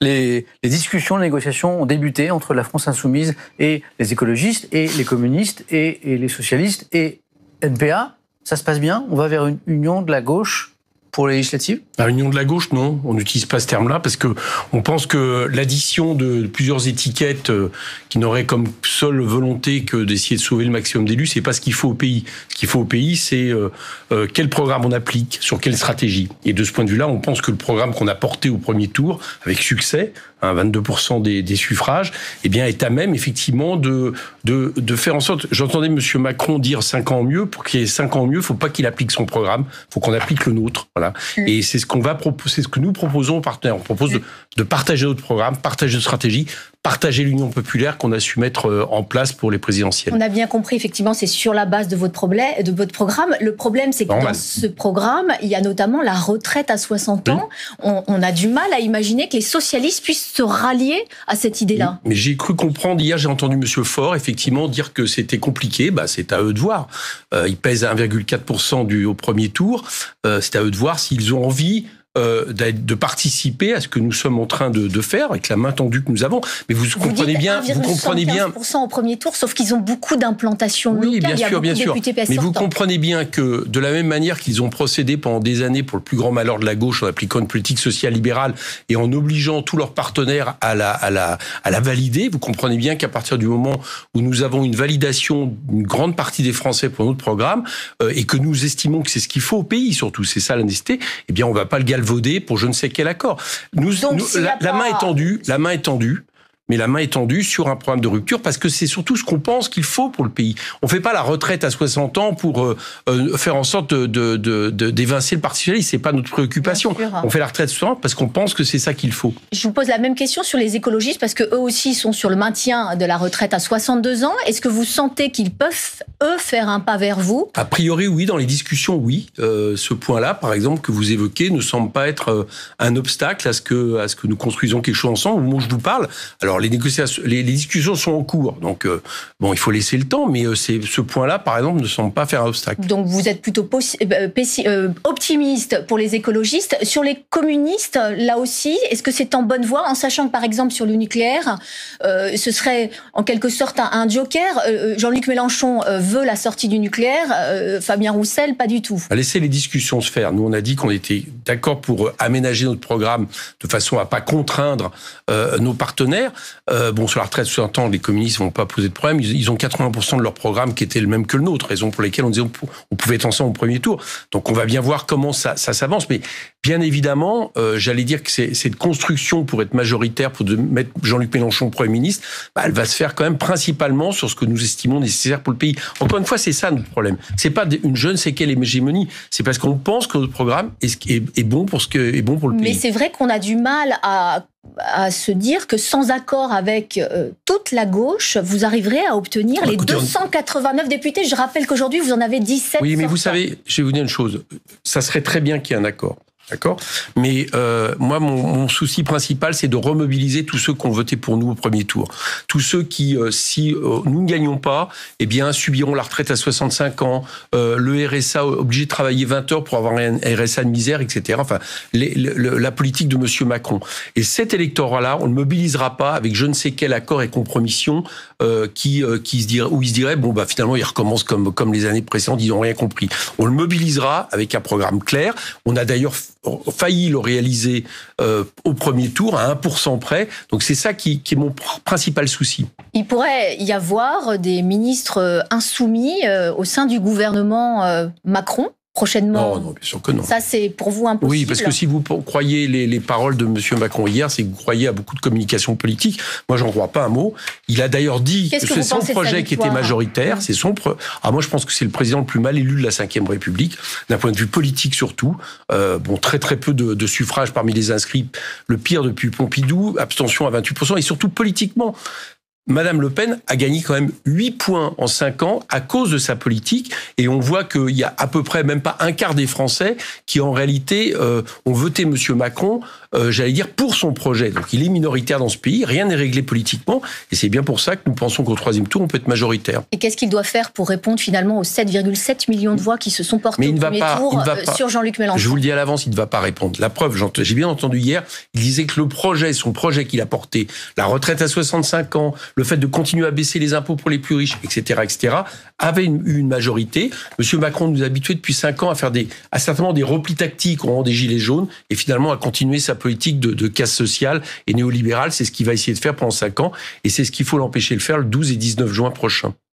Les discussions, les négociations ont débuté entre la France insoumise et les écologistes et les communistes et les socialistes et NPA. Ça se passe bien? On va vers une union de la gauche pour les législatives? La union de la gauche, non, on n'utilise pas ce terme-là parce que on pense que l'addition de plusieurs étiquettes qui n'auraient comme seule volonté que d'essayer de sauver le maximum d'élus, c'est pas ce qu'il faut au pays. Ce qu'il faut au pays, c'est quel programme on applique, sur quelle stratégie. Et de ce point de vue-là, on pense que le programme qu'on a porté au premier tour, avec succès, 22% des suffrages, eh bien, est à même, effectivement, de faire en sorte... J'entendais M. Macron dire 5 ans mieux. Pour qu'il y ait 5 ans mieux, il ne faut pas qu'il applique son programme, il faut qu'on applique le nôtre. Voilà. Et c'est ce que nous proposons aux partenaires. On propose de partager notre programme, partager notre stratégie, partager l'union populaire qu'on a su mettre en place pour les présidentielles. On a bien compris, effectivement, c'est sur la base de votre programme. Le problème, c'est que dans ce programme, il y a notamment la retraite à 60 ans. On a du mal à imaginer que les socialistes puissent se rallier à cette idée-là. Mais j'ai cru comprendre, hier j'ai entendu M. Faure, effectivement, dire que c'était compliqué. C'est à eux de voir. Ils pèsent 1,4% au premier tour. C'est à eux de voir s'ils ont envie de participer à ce que nous sommes en train de faire avec la main tendue que nous avons. Mais vous comprenez bien, 1,75% au premier tour, sauf qu'ils ont beaucoup d'implantations locales. Oui, bien sûr, bien sûr. Mais vous sortants. comprenez bien que de la même manière qu'ils ont procédé pendant des années pour le plus grand malheur de la gauche en appliquant une politique sociale libérale et en obligeant tous leurs partenaires à la valider, vous comprenez bien qu'à partir du moment où nous avons une validation d'une grande partie des Français pour notre programme et que nous estimons que c'est ce qu'il faut au pays, surtout, c'est ça la nécessité, eh bien on va pas le galvauder pour je ne sais quel accord. La main est tendue, mais la main est tendue sur un programme de rupture parce que c'est surtout ce qu'on pense qu'il faut pour le pays. On fait pas la retraite à 60 ans pour faire en sorte d'évincer le Parti socialiste. C'est pas notre préoccupation. On fait la retraite à 60 ans parce qu'on pense que c'est ça qu'il faut. Je vous pose la même question sur les écologistes parce que eux aussi sont sur le maintien de la retraite à 62 ans. Est-ce que vous sentez qu'ils peuvent, eux, faire un pas vers vous? A priori, oui. Dans les discussions, oui. Ce point-là, par exemple, que vous évoquez, ne semble pas être un obstacle à ce que nous construisons quelque chose ensemble. Au moment où je vous parle, alors les négociations, les discussions sont en cours, donc il faut laisser le temps, mais ce point-là, par exemple, ne semble pas faire un obstacle. Donc vous êtes plutôt optimiste pour les écologistes. Sur les communistes, là aussi, est-ce que c'est en bonne voie, en sachant que, par exemple, sur le nucléaire, ce serait en quelque sorte un joker. Jean-Luc Mélenchon veut la sortie du nucléaire, Fabien Roussel, pas du tout. Laissez les discussions se faire. Nous, on a dit qu'on était d'accord pour aménager notre programme de façon à pas contraindre nos partenaires. Sur la retraite, 60 ans, les communistes vont pas poser de problème. Ils ont 80% de leur programme qui était le même que le nôtre, raison pour laquelle on disait on pouvait être ensemble au premier tour. Donc on va bien voir comment ça s'avance. Mais bien évidemment, j'allais dire que cette construction pour être majoritaire, pour mettre Jean-Luc Mélenchon Premier ministre, elle va se faire quand même principalement sur ce que nous estimons nécessaire pour le pays. Encore une fois, c'est ça notre problème. C'est pas une je ne sais quelle hégémonie. C'est parce qu'on pense que notre programme est bon pour le pays. Mais c'est vrai qu'on a du mal à se dire que sans accord avec toute la gauche, vous arriverez à obtenir les 289 députés. Je rappelle qu'aujourd'hui, vous en avez 17. Oui, mais vous savez, je vais vous dire une chose. Ça serait très bien qu'il y ait un accord. D'accord ? Mais moi, mon souci principal, c'est de remobiliser tous ceux qui ont voté pour nous au premier tour. Tous ceux qui, si nous ne gagnons pas, eh bien, subiront la retraite à 65 ans, le RSA obligé de travailler 20 heures pour avoir un RSA de misère, etc. Enfin, la politique de M. Macron. Et cet électorat-là, on ne mobilisera pas avec je ne sais quel accord et compromission où il se dirait finalement, ils recommencent comme les années précédentes, ils n'ont rien compris. On le mobilisera avec un programme clair. On a d'ailleurs failli le réaliser au premier tour à 1% près. Donc c'est ça qui est mon principal souci. Il pourrait y avoir des ministres insoumis au sein du gouvernement Macron prochainement? Non, bien sûr que non. Ça, c'est pour vous impossible? Oui, parce que si vous croyez les paroles de M. Macron hier, c'est que vous croyez à beaucoup de communication politique. Moi, j'en crois pas un mot. Il a d'ailleurs dit que c'est son projet qui était majoritaire. C'est son moi, je pense que c'est le président le plus mal élu de la Ve République, d'un point de vue politique surtout. Très très peu de suffrages parmi les inscrits. Le pire depuis Pompidou, abstention à 28%, et surtout politiquement. Madame Le Pen a gagné quand même 8 points en 5 ans à cause de sa politique, et on voit qu'il y a à peu près même pas un quart des Français qui en réalité ont voté Monsieur Macron j'allais dire, pour son projet. Donc il est minoritaire dans ce pays, rien n'est réglé politiquement, et c'est bien pour ça que nous pensons qu'au troisième tour, on peut être majoritaire. Et qu'est-ce qu'il doit faire pour répondre finalement aux 7,7 millions de voix qui se sont portées au premier tour sur Jean-Luc Mélenchon? Je vous le dis à l'avance, il ne va pas répondre. La preuve, j'ai bien entendu hier, il disait que son projet qu'il a porté, la retraite à 65 ans, le fait de continuer à baisser les impôts pour les plus riches, etc., avait une majorité. Monsieur Macron nous a habitués depuis 5 ans à certainement des replis tactiques au moment des Gilets jaunes, et finalement à continuer sa politique de casse sociale et néolibérale. C'est ce qu'il va essayer de faire pendant 5 ans, et c'est ce qu'il faut l'empêcher de faire le 12 et 19 juin prochain.